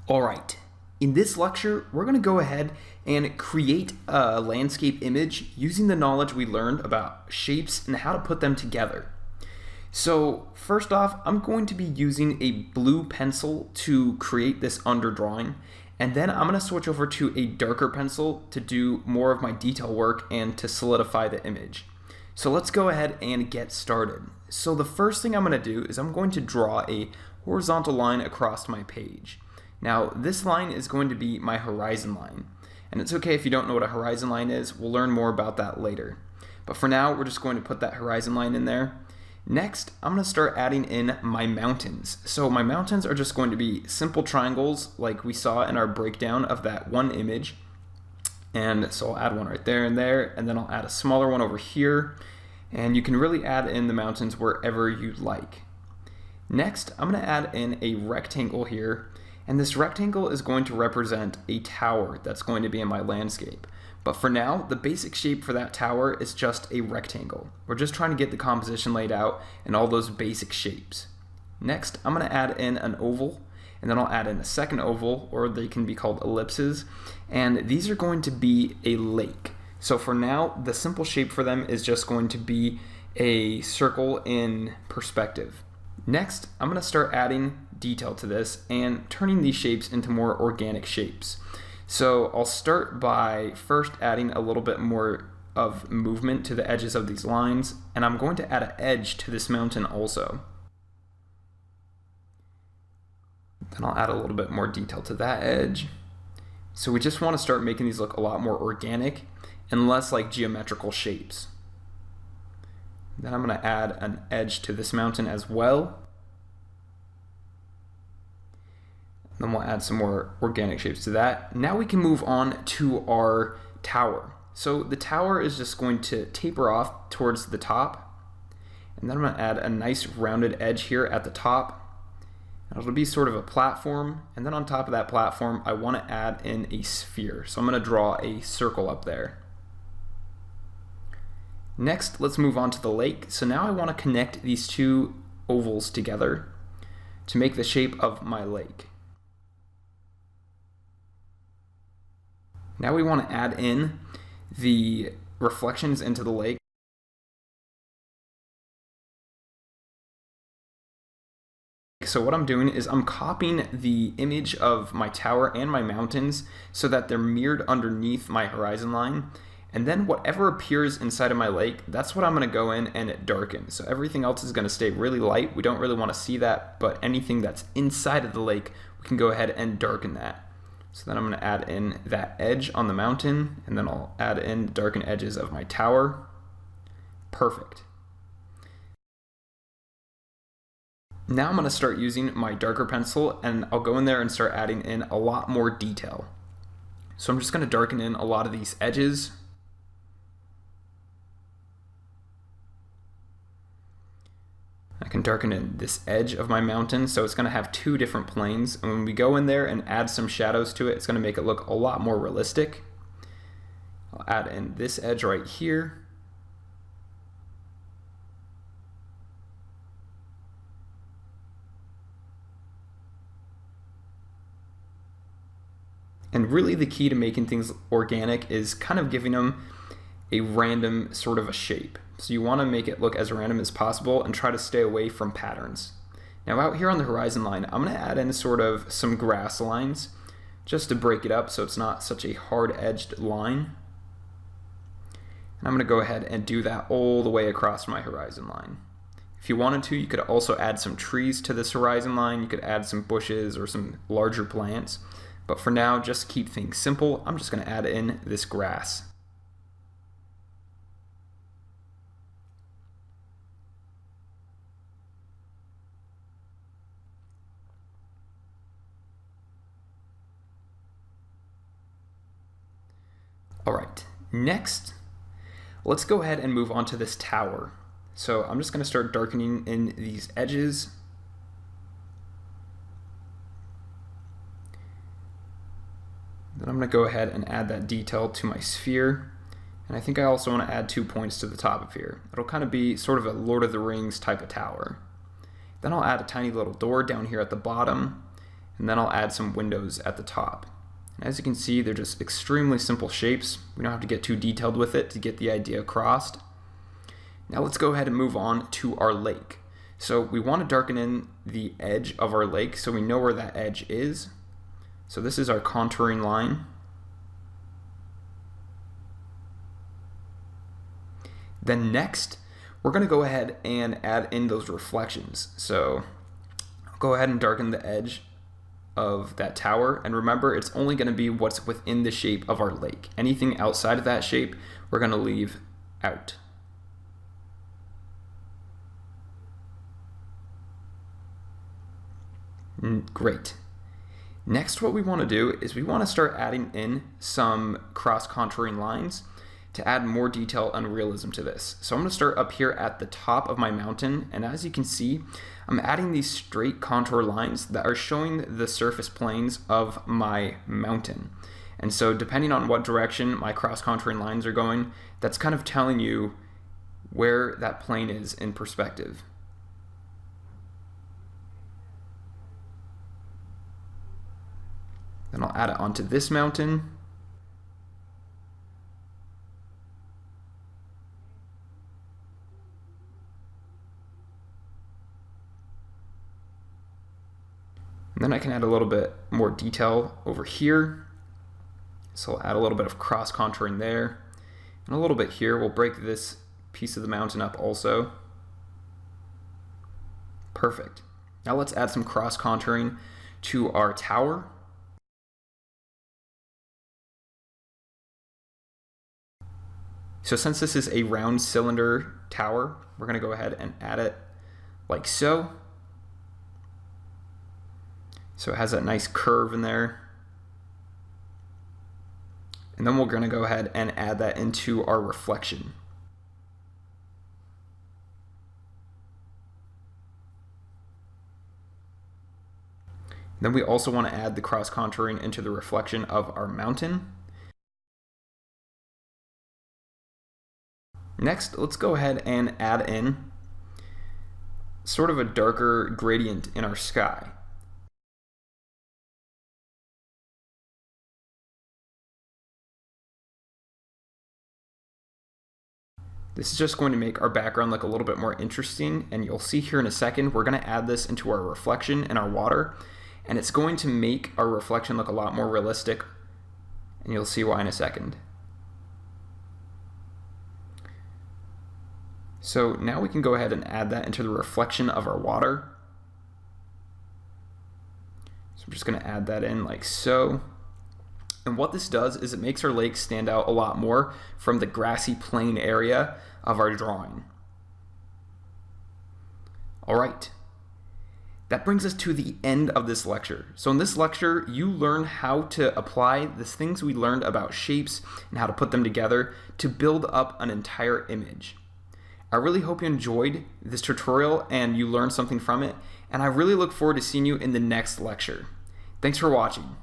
Alright, in this lecture, we're going to go ahead and create a landscape image using the knowledge we learned about shapes and how to put them together. So first off, I'm going to be using a blue pencil to create this underdrawing, and then I'm going to switch over to a darker pencil to do more of my detail work and to solidify the image. So let's go ahead and get started. So the first thing I'm going to do is I'm going to draw a horizontal line across my page. Now this line is going to be my horizon line, and it's okay if you don't know what a horizon line is. We'll learn more about that later. But for now, we're just going to put that horizon line in there. Next, I'm going to start adding in my mountains. So my mountains are just going to be simple triangles like we saw in our breakdown of that one image. And so I'll add one right there, and then I'll add a smaller one over here. And you can really add in the mountains wherever you like. Next, I'm going to add in a rectangle here. And this rectangle is going to represent a tower that's going to be in my landscape. But for now, the basic shape for that tower is just a rectangle. We're just trying to get the composition laid out and all those basic shapes. Next, I'm going to add in an oval, and then I'll add in a second oval, or they can be called ellipses. And these are going to be a lake. So for now, the simple shape for them is just going to be a circle in perspective. Next, I'm going to start adding detail to this and turning these shapes into more organic shapes. So I'll start by first adding a little bit more of movement to the edges of these lines, and I'm going to add an edge to this mountain also. Then I'll add a little bit more detail to that edge. So we just want to start making these look a lot more organic and less like geometrical shapes. Then I'm going to add an edge to this mountain as well. Then we'll add some more organic shapes to that. Now we can move on to our tower. So the tower is just going to taper off towards the top. And then I'm going to add a nice rounded edge here at the top. And it'll be sort of a platform. And then on top of that platform, I want to add in a sphere. So I'm going to draw a circle up there. Next, let's move on to the lake. So now I want to connect these two ovals together to make the shape of my lake. Now we want to add in the reflections into the lake. So what I'm doing is I'm copying the image of my tower and my mountains so that they're mirrored underneath my horizon line. And then whatever appears inside of my lake, that's what I'm going to go in and darken. So everything else is going to stay really light. We don't really want to see that, but anything that's inside of the lake, we can go ahead and darken that. So then I'm going to add in that edge on the mountain, and then I'll add in the darkened edges of my tower. Perfect. Now I'm going to start using my darker pencil, and I'll go in there and start adding in a lot more detail. So I'm just going to darken in a lot of these edges. I can darken in this edge of my mountain, so it's going to have two different planes, and when we go in there and add some shadows to it, it's going to make it look a lot more realistic. I'll add in this edge right here. And really the key to making things organic is kind of giving them a random sort of a shape. So you want to make it look as random as possible and try to stay away from patterns. Now out here on the horizon line, I'm going to add in sort of some grass lines just to break it up so it's not such a hard-edged line. And I'm going to go ahead and do that all the way across my horizon line. If you wanted to, you could also add some trees to this horizon line. You could add some bushes or some larger plants. But for now, just keep things simple. I'm just going to add in this grass. Alright, next, let's go ahead and move on to this tower. So I'm just going to start darkening in these edges. Then I'm going to go ahead and add that detail to my sphere. And I think I also want to add 2 points to the top of here. It'll kind of be sort of a Lord of the Rings type of tower. Then I'll add a tiny little door down here at the bottom. And then I'll add some windows at the top. And as you can see, they're just extremely simple shapes. We don't have to get too detailed with it to get the idea across. Now let's go ahead and move on to our lake. So we want to darken in the edge of our lake so we know where that edge is. So this is our contouring line. Then next, we're going to go ahead and add in those reflections. So I'll go ahead and darken the edge of that tower, and remember, it's only going to be what's within the shape of our lake. Anything outside of that shape, we're going to leave out. Great. Next, what we want to do is we want to start adding in some cross-contouring lines to add more detail and realism to this. So I'm going to start up here at the top of my mountain, and as you can see, I'm adding these straight contour lines that are showing the surface planes of my mountain. And so depending on what direction my cross-contouring lines are going, that's kind of telling you where that plane is in perspective. Then I'll add it onto this mountain. And then I can add a little bit more detail over here. So I'll add a little bit of cross contouring there. And a little bit here. We'll break this piece of the mountain up also. Perfect. Now let's add some cross contouring to our tower. So since this is a round cylinder tower, we're going to go ahead and add it like so. So it has that nice curve in there. And then we're going to go ahead and add that into our reflection. Then we also want to add the cross contouring into the reflection of our mountain. Next, let's go ahead and add in sort of a darker gradient in our sky. This is just going to make our background look a little bit more interesting, and you'll see here in a second we're going to add this into our reflection in our water, and it's going to make our reflection look a lot more realistic, and you'll see why in a second. So now we can go ahead and add that into the reflection of our water. So I'm just going to add that in like so. And what this does is it makes our lake stand out a lot more from the grassy plain area of our drawing. All right. That brings us to the end of this lecture. So in this lecture, you learn how to apply the things we learned about shapes and how to put them together to build up an entire image. I really hope you enjoyed this tutorial and you learned something from it, and I really look forward to seeing you in the next lecture. Thanks for watching.